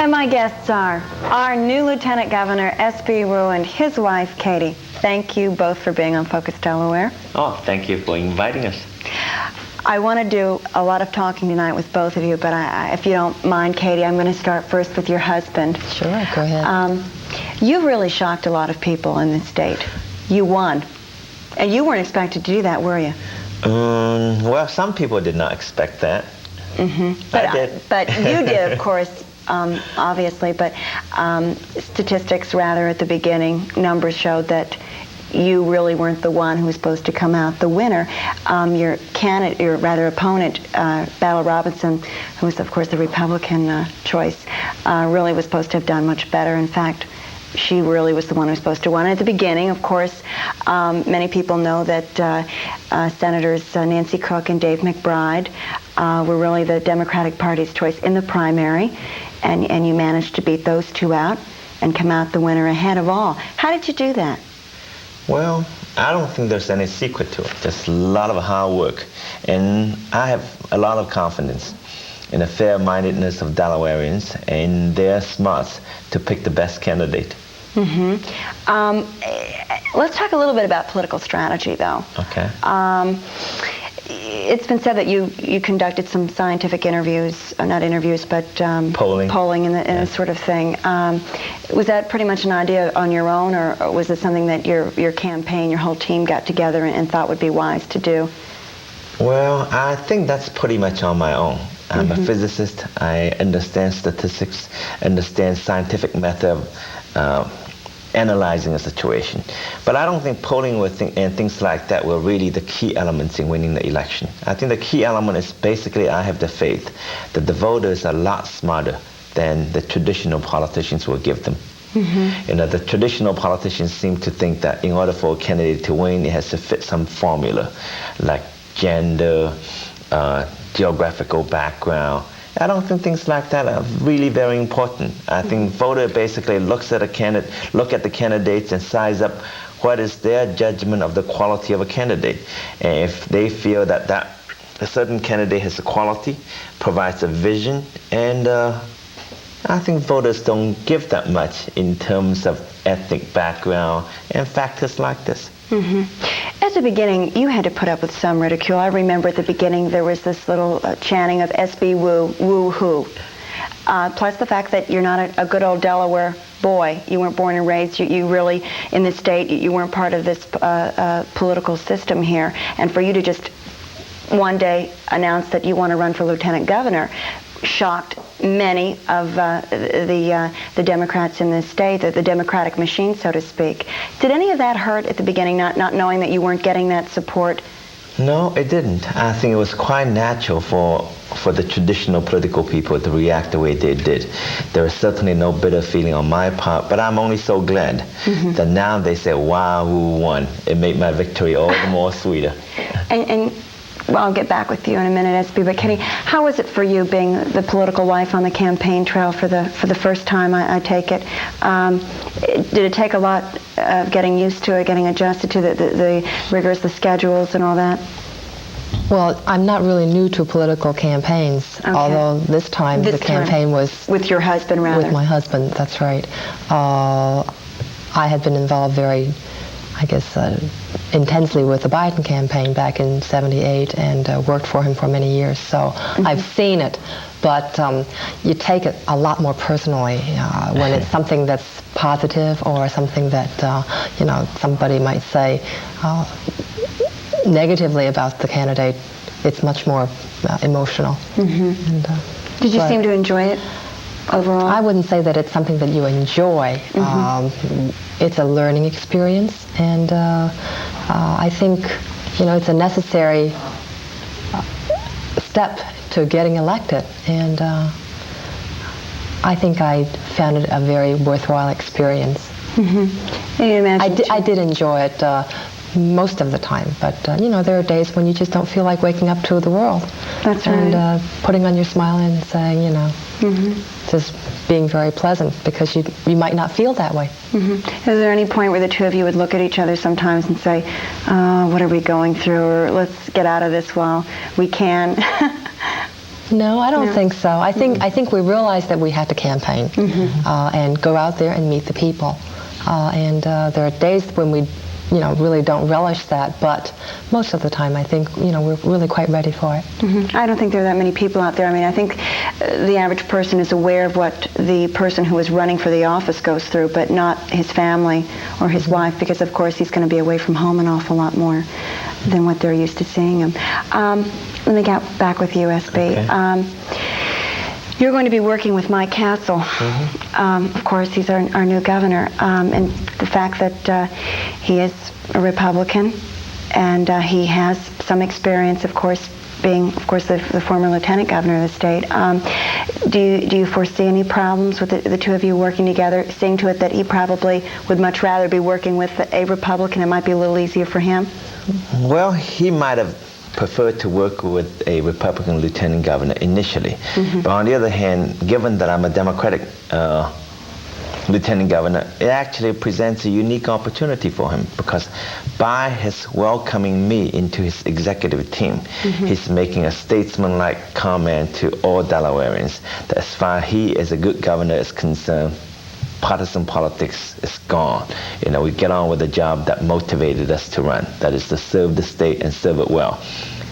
And my guests are our new Lieutenant Governor, S.B. Woo, and his wife, Katy. Thank you both for being on Focus Delaware. Oh, thank you for inviting us. I want to do a lot of talking tonight with both of you, but if you don't mind, Katy, I'm going to start first with your husband. Sure, go ahead. You really shocked a lot of people in this state. You won. And you weren't expected to do that, were you? Well, some people did not expect that. I did. But you did, of course, obviously. But statistics, rather, at the beginning, numbers showed that you really weren't the one who was supposed to come out the winner. Your candidate, your rather opponent, Battle Robinson, who was, of course, the Republican choice, really was supposed to have done much better. In fact, she really was the one who was supposed to win. At the beginning, of course, many people know that Senators Nancy Cook and Dave McBride were really the Democratic Party's choice in the primary, and you managed to beat those two out and come out the winner ahead of all. How did you do that? Well, I don't think there's any secret to it. Just a lot of hard work. And I have a lot of confidence in the fair-mindedness of Delawareans and their smarts to pick the best candidate. Let's talk a little bit about political strategy, though. Okay. It's been said that you conducted some scientific interviews, not interviews, but polling and that sort of thing. Was that pretty much an idea on your own, or was it something that your campaign, your whole team got together and thought would be wise to do? Well, I think that's pretty much on my own. I'm a physicist. I understand statistics, understand scientific method of analyzing a situation. But I don't think polling and things like that were really the key elements in winning the election. I think the key element is basically I have the faith that the voters are a lot smarter than the traditional politicians will give them. You know, the traditional politicians seem to think that in order for a candidate to win, it has to fit some formula, like gender, geographical background. I don't think things like that are really very important. I think voter basically looks at the candidates and size up what is their judgment of the quality of a candidate. And if they feel that a certain candidate has a quality, provides a vision, and I think voters don't give that much in terms of ethnic background and factors like this. At the beginning, you had to put up with some ridicule. I remember at the beginning there was this little chanting of S.B. Woo, woo-hoo. Plus the fact that you're not a good old Delaware boy. You weren't born and raised. You really, in the state, you weren't part of this political system here. And for you to just one day announce that you want to run for lieutenant governor shocked many of the Democrats in this state, the Democratic machine, so to speak. Did any of that hurt at the beginning, not knowing that you weren't getting that support? No, it didn't. I think it was quite natural for the traditional political people to react the way they did. There was certainly no bitter feeling on my part, but I'm only so glad that now they say, wow, who won? It made my victory all the more sweeter. And well, I'll get back with you in a minute, S.B. But Katy, how was it for you being the political wife on the campaign trail for the first time? I take it. Did it take a lot of getting used to it, getting adjusted to the rigors, the schedules, and all that? Well, I'm not really new to political campaigns, although this time the campaign was with your husband, rather. With my husband, that's right. I had been involved very, I guess, intensely with the Biden campaign back in '78 and worked for him for many years. So I've seen it, but you take it a lot more personally when it's something that's positive or something that, you know, somebody might say negatively about the candidate. It's much more emotional. And, did you seem to enjoy it overall? I wouldn't say that it's something that you enjoy. It's a learning experience, and I think, you know, it's a necessary step to getting elected, and I think I found it a very worthwhile experience. I did enjoy it most of the time, but you know, there are days when you just don't feel like waking up to the world. That's right. And putting on your smile and saying, you know, just being very pleasant, because you might not feel that way. Is there any point where the two of you would look at each other sometimes and say, what are we going through, or let's get out of this while we can? No, I don't think so. I think we realized that we had to campaign and go out there and meet the people. And there are days when we, really don't relish that, but most of the time I think, we're really quite ready for it. I don't think there are that many people out there. I mean, I think the average person is aware of what the person who is running for the office goes through, but not his family or his wife, because of course he's going to be away from home an awful lot more than what they're used to seeing him. Let me get back with you, SB. Okay. You're going to be working with Mike Castle. Of course, he's our new governor. And the fact that he is a Republican and he has some experience, of course, being, of course, the former lieutenant governor of the state. Do you foresee any problems with the two of you working together, seeing to it that he probably would much rather be working with a Republican? It might be a little easier for him? Well, he might have preferred to work with a Republican lieutenant governor initially. But on the other hand, given that I'm a Democratic lieutenant governor, it actually presents a unique opportunity for him, because by his welcoming me into his executive team, he's making a statesman-like comment to all Delawareans that as far as he as a good governor is concerned, partisan politics is gone. We get on with the job that motivated us to run, that is to serve the state and serve it well.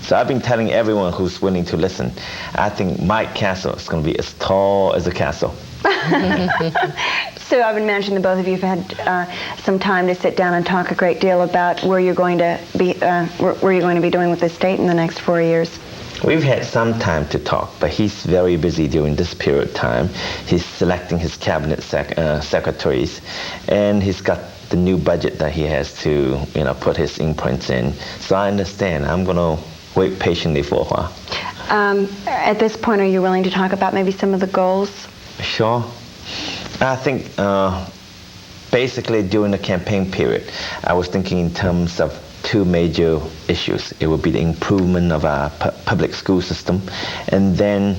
So I've been telling everyone who's willing to listen, I think Mike Castle is going to be as tall as a castle. So I've been mentioning that both of you have had some time to sit down and talk a great deal about where you're going to be, where you're going to be doing with the state in the next 4 years. We've had some time to talk, but he's very busy during this period of time. He's selecting his cabinet secretaries, and he's got the new budget that he has to, put his imprints in. So I understand. I'm going to wait patiently for a while. At this point, are you willing to talk about maybe some of the goals? Sure. I think basically during the campaign period, I was thinking in terms of two major issues. It would be the improvement of our public school system, and then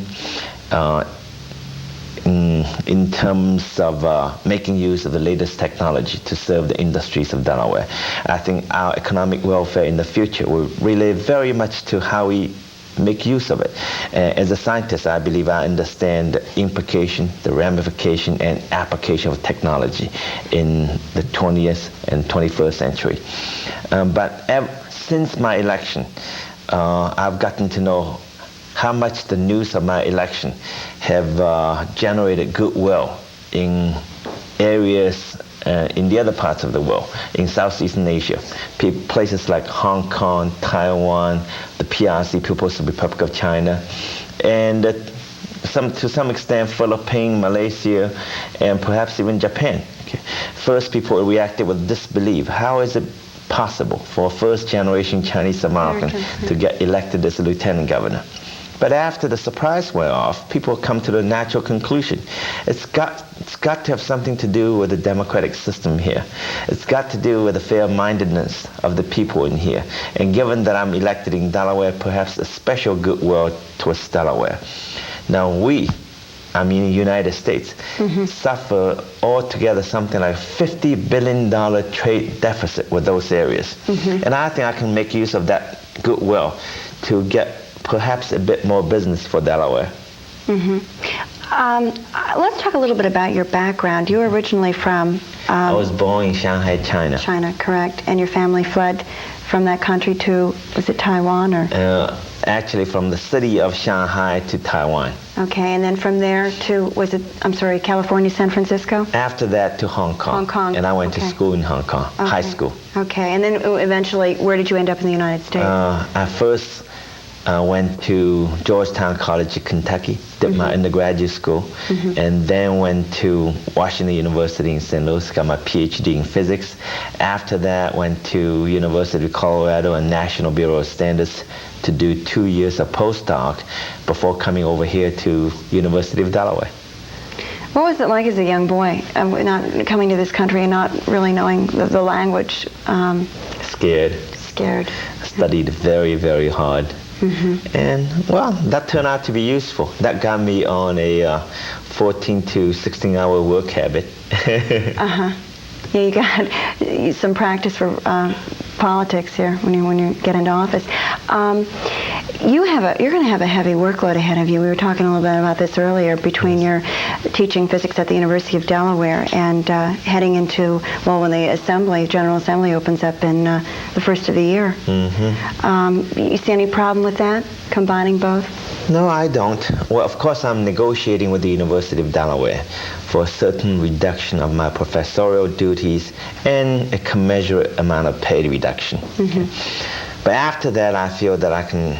in terms of making use of the latest technology to serve the industries of Delaware. I think our economic welfare in the future will relate very much to how we make use of it. As a scientist, I believe I understand the implication, the ramification, and application of technology in the 20th and 21st century. But since my election, I've gotten to know how much the news of my election have generated goodwill in areas in the other parts of the world, in Southeastern Asia, places like Hong Kong, Taiwan, the PRC, People's Republic of China, and to some extent Philippines, Malaysia, and perhaps even Japan. Okay. First, people reacted with disbelief. How is it possible for a first-generation Chinese American to get elected as a lieutenant governor? But after the surprise wore off, people come to the natural conclusion. It's got to have something to do with the democratic system here. It's got to do with the fair-mindedness of the people in here. And given that I'm elected in Delaware, perhaps a special goodwill towards Delaware. Now the United States, suffer altogether something like $50 billion trade deficit with those areas. And I think I can make use of that goodwill to get perhaps a bit more business for Delaware. Let's talk a little bit about your background. You were originally from... I was born in Shanghai, China. China, correct. And your family fled from that country to, was it Taiwan or? Actually from the city of Shanghai to Taiwan. Okay, and then from there to, California, San Francisco? After that to Hong Kong. Hong Kong. And I went to school in Hong Kong, high school. Okay, and then eventually, where did you end up in the United States? I first went to Georgetown College in Kentucky, did my undergraduate school, and then went to Washington University in St. Louis, got my PhD in physics. After that, went to University of Colorado and National Bureau of Standards to do 2 years of postdoc before coming over here to University of Delaware. What was it like as a young boy, not coming to this country and not really knowing the language? Scared. Studied very, very hard. And, well, that turned out to be useful. That got me on a 14 to 16-hour work habit. Yeah, you got some practice for politics here when you get into office. You're going to have a heavy workload ahead of you. We were talking a little bit about this earlier between your teaching physics at the University of Delaware and heading into, well, when the General Assembly opens up in the first of the year. You see any problem with that, combining both? No, I don't. Well, of course, I'm negotiating with the University of Delaware for a certain reduction of my professorial duties and a commensurate amount of pay reduction. But after that, I feel that I can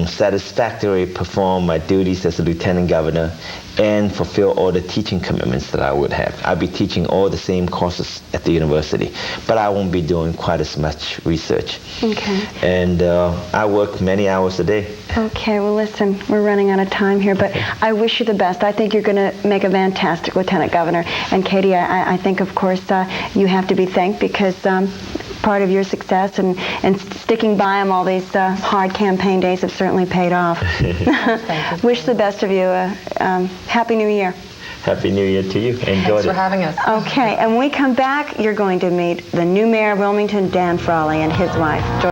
satisfactorily perform my duties as a lieutenant governor and fulfill all the teaching commitments that I would have. I'll be teaching all the same courses at the university, but I won't be doing quite as much research. Okay. And I work many hours a day. Okay, well, listen, we're running out of time here, but I wish you the best. I think you're going to make a fantastic lieutenant governor. And Katy, I think, of course, you have to be thanked because part of your success and sticking by him all these hard campaign days have certainly paid off. Thank you. Wish the best of you. Happy New Year. Happy New Year to you. Enjoy Thanks for having us. Okay, and when we come back, you're going to meet the new mayor of Wilmington, Dan Frawley, and his wife.